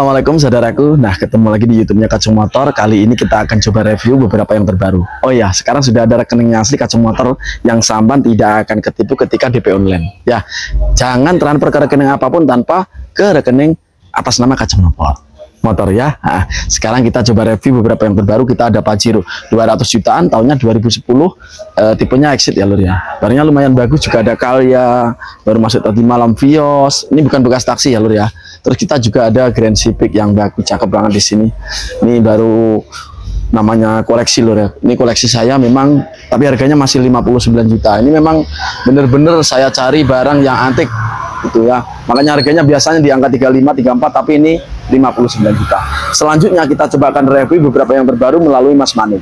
Assalamualaikum saudaraku. Nah, ketemu lagi di YouTube-nya Kacung Motor. Kali ini kita akan coba review beberapa yang terbaru. Oh ya, sekarang sudah ada rekeningnya asli Kacung Motor yang sampan tidak akan ketipu ketika DP online. Ya, jangan transfer ke rekening apapun tanpa ke rekening atas nama Kacung Motor ya. Nah, sekarang kita coba review beberapa yang terbaru. Kita ada Pajero 200 jutaan, tahunnya 2010, tipenya Exit ya lur ya. Barangnya lumayan bagus, juga ada Calya, baru masuk tadi malam Vios. Ini bukan bekas taksi ya lur ya. Terus kita juga ada Grand Civic yang bagus, cakep banget di sini. Ini baru namanya koleksi lur ya. Ini koleksi saya memang, tapi harganya masih 59 juta. Ini memang bener-bener saya cari barang yang antik gitu ya. Makanya harganya biasanya di angka 35, 34, tapi ini 59 juta. Selanjutnya kita coba akan review beberapa yang terbaru melalui Mas Manu.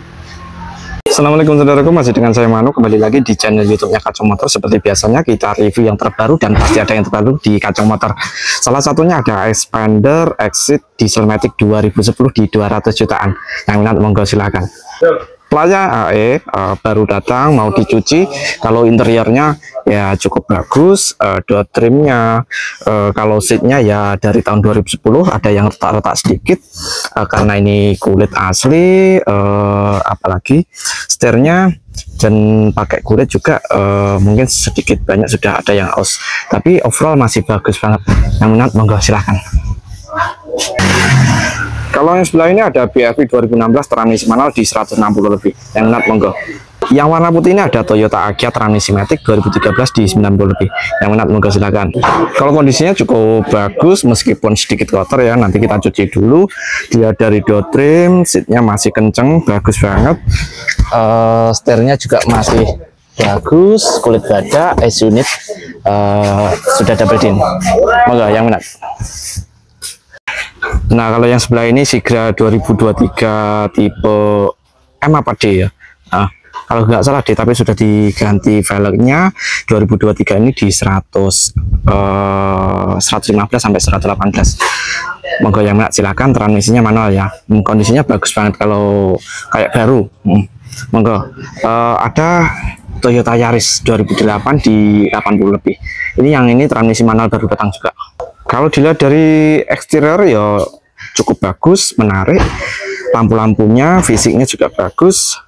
Assalamualaikum saudaraku, masih dengan saya Manu, kembali lagi di channel YouTube-nya Kacung Motor. Seperti biasanya kita review yang terbaru dan pasti ada yang terbaru di Kacung Motor. Salah satunya ada Xpander Exit Dieselmatic 2010 di 200 jutaan. Yang minat monggo silakan. Platnya AE, baru datang, mau dicuci. Kalau interiornya ya cukup bagus, door trimnya, kalau seatnya ya dari tahun 2010, ada yang retak-retak sedikit karena ini kulit asli, apalagi setirnya dan pakai kulit juga, mungkin sedikit banyak sudah ada yang aus, tapi overall masih bagus banget. Yang minat monggo silahkan. Kalau yang sebelah ini ada BFI 2016 transmisi manual di 160 lebih. Yang minat monggo. Yang warna putih ini ada Toyota Agya transmisi matic 2013 di 90 lebih. Yang minat monggo silakan. Kalau kondisinya cukup bagus meskipun sedikit kotor ya. Nanti kita cuci dulu. Dia dari door trim, seatnya masih kenceng, bagus banget. Setirnya juga masih bagus, kulit badak, S unit sudah double din. Monggo yang minat. Nah, kalau yang sebelah ini Sigra 2023 tipe M apa D ya? Nah, kalau nggak salah D, tapi sudah diganti velgnya. 2023 ini di 115 sampai 118. Monggo yang minat silakan. Transmisinya manual ya. Kondisinya bagus banget kalau kayak baru. Monggo. Ada Toyota Yaris 2008 di 80 lebih. Yang ini transmisi manual baru datang juga. Kalau dilihat dari eksterior ya cukup bagus, menarik. Lampu-lampunya, fisiknya juga bagus.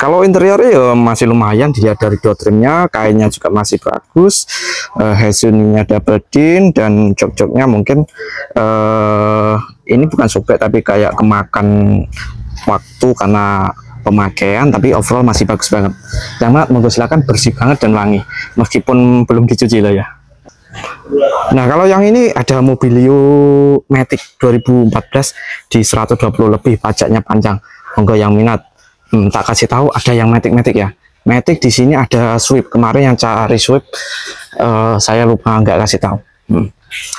Kalau interior ya masih lumayan, dilihat dari door trimnya, kainnya juga masih bagus. Headsunnya double din dan jok-joknya mungkin ini bukan sobek tapi kayak kemakan waktu karena pemakaian, tapi overall masih bagus banget. Yang mana monggo silakan, bersih banget dan wangi meskipun belum dicuci loh ya. Nah, kalau yang ini ada Mobilio Matic 2014 di 120 lebih, pajaknya panjang. Monggo yang minat. Tak kasih tahu ada yang Matic ya. Matic di sini ada Swift. Kemarin yang cari Swift saya lupa nggak kasih tahu.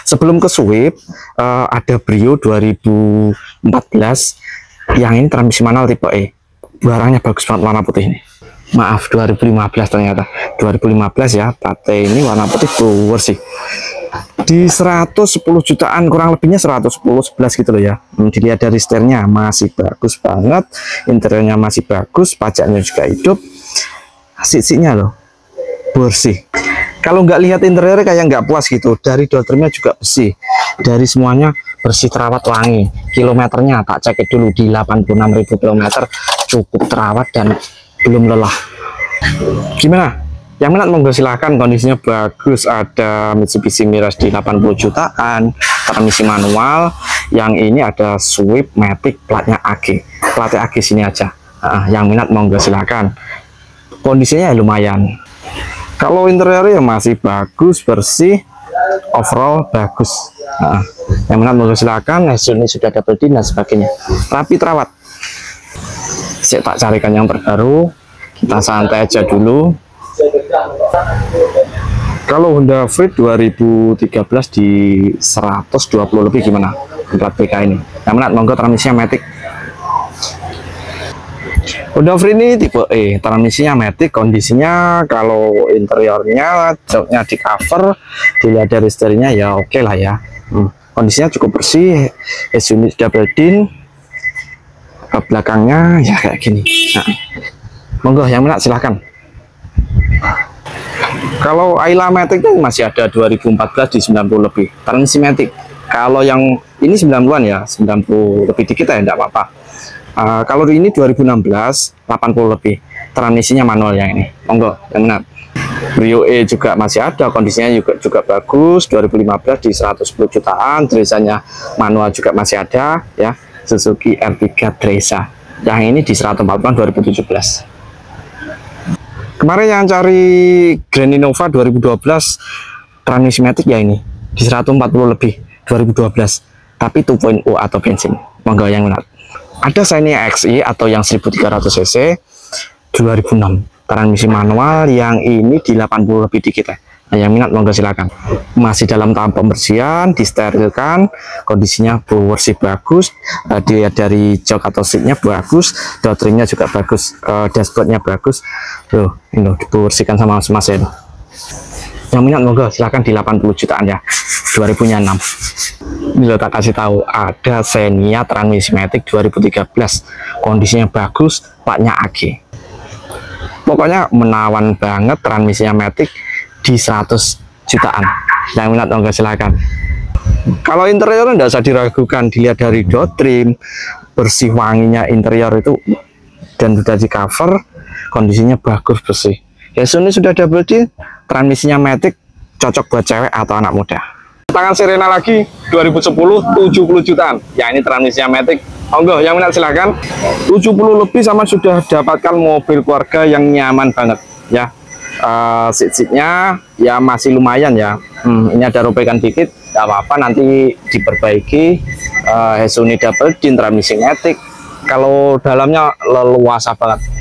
Sebelum ke Swift ada Brio 2014. Yang ini transmisi manual tipe E. Barangnya bagus banget, warna putih ini. Maaf, 2015 ternyata 2015 ya. Plate ini warna putih bersih di 110 jutaan, kurang lebihnya 110 11 gitu loh ya. Dilihat dari setirnya masih bagus banget, interiornya masih bagus, pajaknya juga hidup, seat-seatnya loh bersih. Kalau nggak lihat interiornya kayak nggak puas gitu. Dari door trimnya juga bersih, dari semuanya bersih, terawat, wangi. Kilometernya tak cek dulu di 86.000 km, cukup terawat dan belum lelah. Gimana? Yang minat monggo silahkan. Kondisinya bagus. Ada Mitsubishi Mirage di 80 jutaan, transmisi manual. Yang ini ada Swift Matic, platnya AG. Platnya AG sini aja. Yang minat monggo silahkan. Kondisinya lumayan. Kalau interiornya masih bagus, bersih, overall bagus. Yang minat monggo silahkan. Ini sudah double din dan sebagainya, rapi, terawat. Saya tak carikan yang terbaru, kita santai aja dulu. Kalau Honda Freed 2013 di 120 lebih gimana? Plat BK ini. Yang minat monggo, transmisinya Matic. Honda Freed ini tipe E, transmisinya Matic. Kondisinya kalau interiornya, joknya di cover, dilihat dari setirnya ya oke lah ya. Kondisinya cukup bersih, unit double din. Belakangnya ya kayak gini. Nah, monggo yang minat silahkan. Kalau Ayla Matic masih ada 2014 di 90 lebih, transmisi Matic. Kalau yang ini 90-an ya, 90 lebih dikit ya, enggak apa-apa. Kalau ini 2016 80 lebih, transmisinya manual yang ini. Monggo yang benar. Brio E juga masih ada, kondisinya juga bagus. 2015 di 110 jutaan, tulisannya manual juga masih ada ya. Suzuki R3 Dresa. Yang ini di 140 2017. Kemarin yang cari Grand Innova 2012 transmisi matic ya ini di 140 lebih 2012, tapi 2.0 atau bensin. Monggo yang benar. Ada Xenia XI atau yang 1300 cc 2006 transmisi manual, yang ini di 80 lebih dikit ya. Nah, yang minat monggo silakan. Masih dalam tahap pembersihan, disterilkan, kondisinya bersih bagus, dia dari jok atau seatnya bagus, dotringnya juga bagus, dashboardnya bagus. Loh, ini dibersihkan sama mas ya. Yang minat monggo silakan di 80 jutaan ya, 2006. Ini lo tak kasih tahu, ada Xenia transmisi matic 2013, kondisinya bagus, platnya AG. Pokoknya menawan banget, transmisinya matic di 100 jutaan. Yang minat monggo silakan. Kalau interior tidak usah diragukan, dilihat dari door trim, bersih wanginya interior itu, dan sudah di cover, kondisinya bagus bersih. Ya ini sudah double D, transmisinya matic, cocok buat cewek atau anak muda. Tangan Serena lagi 2010 70 jutaan. Ya ini transmisinya matic. Monggo yang minat silakan. 70 lebih sama sudah dapatkan mobil keluarga yang nyaman banget ya. Seat-seatnya ya masih lumayan ya. Ini ada robekan dikit, gak apa-apa, nanti diperbaiki. Sony double din, transmisi matic. Kalau dalamnya leluasa banget.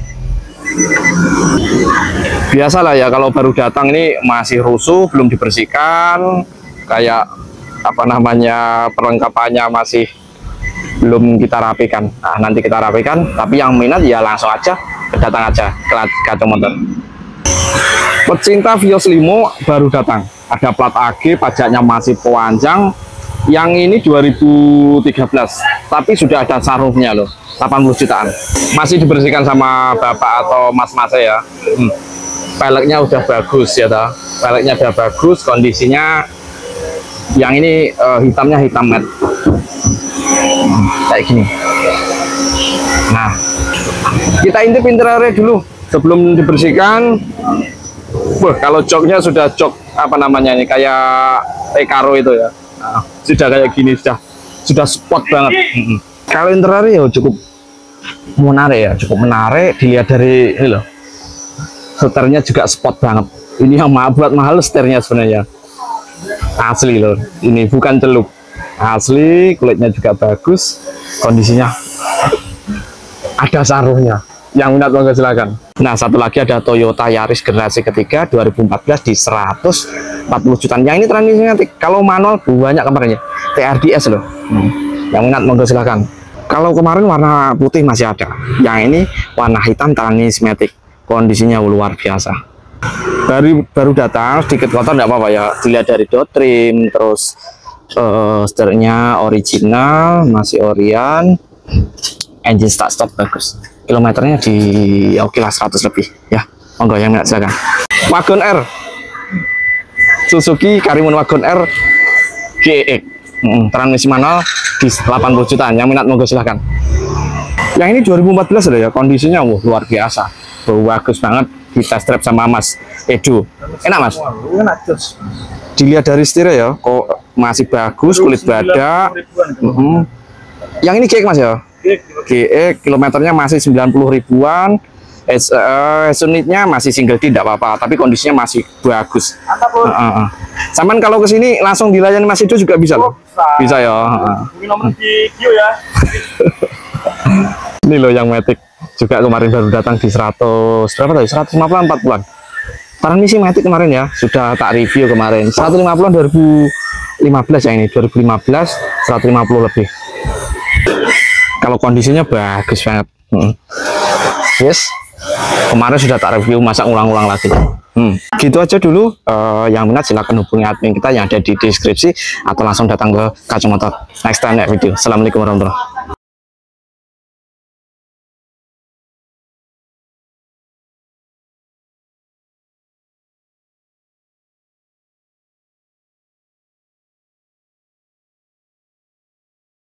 Biasalah ya, kalau baru datang ini masih rusuh, belum dibersihkan, kayak apa namanya, perlengkapannya masih belum kita rapikan. Nah, nanti kita rapikan, tapi yang minat ya langsung aja datang aja ke Kacung Motor. Pecinta Vios Limo baru datang, ada plat AG, pajaknya masih panjang. Yang ini 2013, tapi sudah ada sarungnya loh, 80 jutaan. Masih dibersihkan sama bapak atau mas-mas ya. Peleknya udah bagus ya toh. Peleknya udah bagus, kondisinya yang ini hitamnya hitam matte. Kayak gini. Nah, kita intip interiornya dulu sebelum dibersihkan. Wah, kalau joknya sudah jok apa namanya ini, kayak Recaro itu ya. Nah, sudah kayak gini, sudah spot banget. Kalau interiornya ya cukup menarik ya, cukup menarik. Dilihat dari ini loh, setirnya juga spot banget. Ini yang buat mahal setirnya sebenarnya, asli loh, ini bukan celup, asli. Kulitnya juga bagus, kondisinya ada sarungnya. Yang minat monggo silakan. Nah, satu lagi ada Toyota Yaris generasi ketiga 2014 di 140 jutaan. Yang ini transmisinya kalau manual banyak kemarinnya, TRDS loh. Yang minat monggo silakan. Kalau kemarin warna putih masih ada, yang ini warna hitam transmisi matic, kondisinya luar biasa. Baru datang, sedikit kotor enggak apa-apa ya, dilihat dari door trim, terus setirnya original, masih Orion, engine start-stop bagus. Kilometernya di oke lah 100 lebih ya. Monggo yang minat silakan. Wagon R Suzuki Karimun Wagon R GX, transmisi manual di 80 jutaan. Yang minat monggo silakan. Yang ini 2014 loh ya, kondisinya luar biasa, bagus banget. Di test drive sama Mas Edo. Enak Mas? Enak terus. Dilihat dari setir ya, kok masih bagus, kulit badak. Yang ini GX Mas ya? GX, kilometernya masih 90 ribuan. Unitnya masih single D, tidak apa-apa, tapi kondisinya masih bagus. Saman kalau kesini langsung dilayani Mas Edo juga bisa loh. Bisa ya. Nomor di Gio ya. Ini loh yang matic juga kemarin baru datang di 100 berapa tadi? 150 40-an. Transmisi matic kemarin ya, sudah tak review kemarin. 150-an 2015 ya, ini 2015 150 lebih. Kalau kondisinya bagus banget. Yes. Kemarin sudah tak review, masa ulang-ulang lagi. Gitu aja dulu. Yang minat silahkan hubungi admin kita yang ada di deskripsi atau langsung datang ke Kacung Motor. Next time next video. Assalamualaikum warahmatullahi wabarakatuh.